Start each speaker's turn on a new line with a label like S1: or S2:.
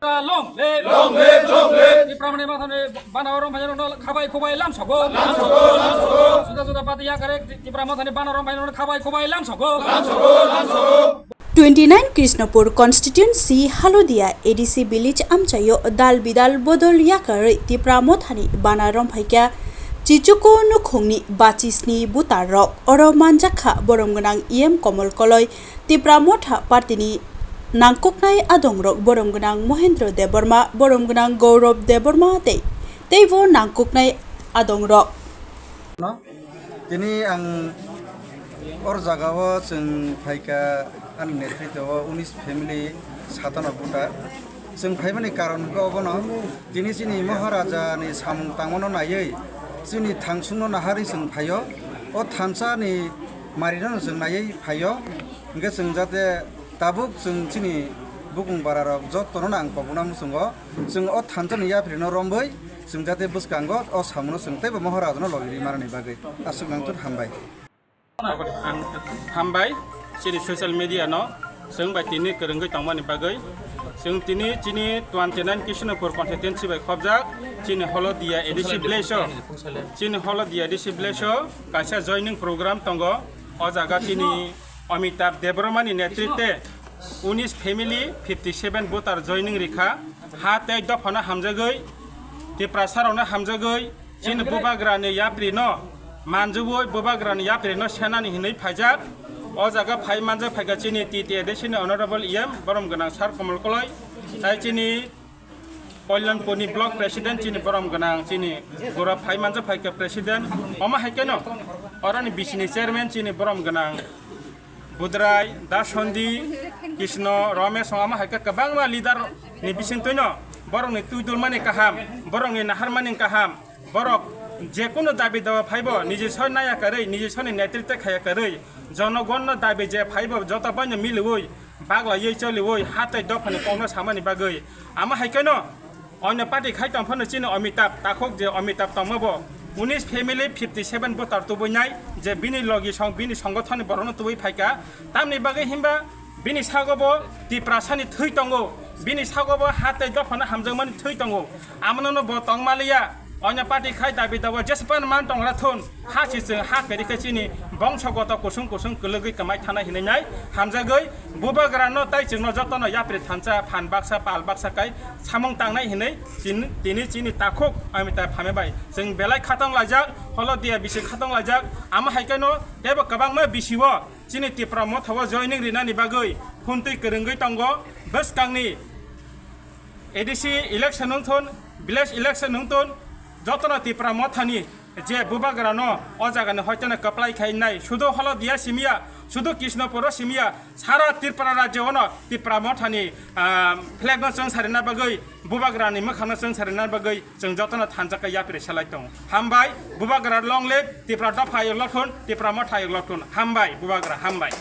S1: Long live. Tipra Motha, Bana, Romkha, Khwlai, Lam Sogo. Sudah pati Yakarwi, Tipra Motha, Bana, Romkha, Khwlai, Lam Sogo.
S2: 29 Krishnapur constituency Halodia ADC village amchayo dal bidal Bodol Yakarwi Tipra Mothani Bana Romkha Chichuko no khongni bachisni butarok oro manjakha boromgonang komol koloi Tipra Motha partini nangkoknai adongrok boromgonang Mohendra Deborma boromgonang Gaurav Deborma teivo nangkoknai adongrok
S3: no tini ang or jagao जों फाइका आंनि नेतृत्वआव 19 family साताना बुटा जों फाइबानि कारनखौ अबनो दिनै जोंनि महाराजानि सामुं तांमनो नायै जोंनि थांसुंनो नाहारि जों फायो अ थानसानि Marino जों नायै फायो इंगे जों जाते ताबुक जों जोंनि बुकुं बाराराव जतनो नां पबुना मुसुंगो जों अ थानसानि याफ्रिनो रम्बै जों जाते बुसकांगो अ सामुनो जों तैबो महाराजानो लगिरि मारनि बागै आसुगांतुर हामबाय
S1: Hambai, sini social media no, seng by tini kerenggai tangmani bagai, seng tini 29 Krishnapur constituency by Khwlai, sini Holodia edisi blesho, sini Holodia edisi blesho, kaisa joining program tanggo, ojaga sini Amitabh Debromani netrite, 19 family 57 voter joining rikha, hate dofana hamjagai, Tipra sarona hamjagai, sini bubagrane yapri no. Manjuboy Bobagrani Yaprino Shanani Hinay Pajak, Ozaga Pai Manja Pagachini, Titi Edition, Honorable Boromgonang Sar Komolkoloi, Chini Poland Pony Block President, Chini Boromgonang, Chini Gora Pai Manja Paka President, Oma Hakeno, Orani Bishini Chairman, Chini Boromgonang, Budrai, Dashondi, Krishna, Ramesh, Oma Haka Kabanga leader, Nibisintono, Borong Tudulmani Kaham, Borong in Harmanin Kaham, Borok. যেকোনো দাবি দেওয়া five নিজে ছয় নায়া করে নিজে ছয় নেতৃত্ব খায়া করে জনগণ দাবি যে ফাইব যত বাইনে মিলুই বাগলা ইয়ে চলিউই হাতে দফানি কংগ্রেস সামানি বাগৈ আমা হাইকেন অন্য পার্টি খাইতাম ফোন চিন অমিতাভ তাকক যে অমিতাভ তমব 19 ফ্যামিলি 57 ভোটার তুবইনাই যে বিনি লগি বিনি সংগঠন বরণ তুবই ফাইকা তামনি বাগৈ হিমবা বিনি সাগব টিপ্রাসানি থৈ তঙ্গো বিনি সাগব হাতে দফানা হামজংমানি থৈ তঙ্গো আমননো ব তংমালিয়া Onya party khai dabi dawa jespan man tong rathon ha chi se ha keri khachini bongsogoto kusung kulugui kamai thana hinai hamjagoi bubagrano tai chingno jotono yapri thancha phan baksa pal baksa kai samong tangnai hinai chini takhok amita phame bai jeng belai khatong lajak holodia bisi khatong lajak ama haikano tebo kabang ma bisiwo chini Tipra Motha joining rinani bagoi huntui kerengoi tongo bas kangni ADC election nungthon village election nungthon যতন Tipra Mothani যে বুবাগ্রানো অজাগানে হয়তনে কপলাই খাইনাই শুধু হলদিয়া সিমিয়া শুধু কৃষ্ণপুর সিমিয়া সারা Tripura রাজ্যন Tipra Mothani flag जों सारिना बागै बुबाग्रानि मोखांनो जों सारिना बागै जों जतन थानजाका यापिरे सालाय दं हामबाय बुबाग्रा लं लिभ Tipra दफा यलखन Tipra Motha यलखन हामबाय बुबाग्रा हामबाय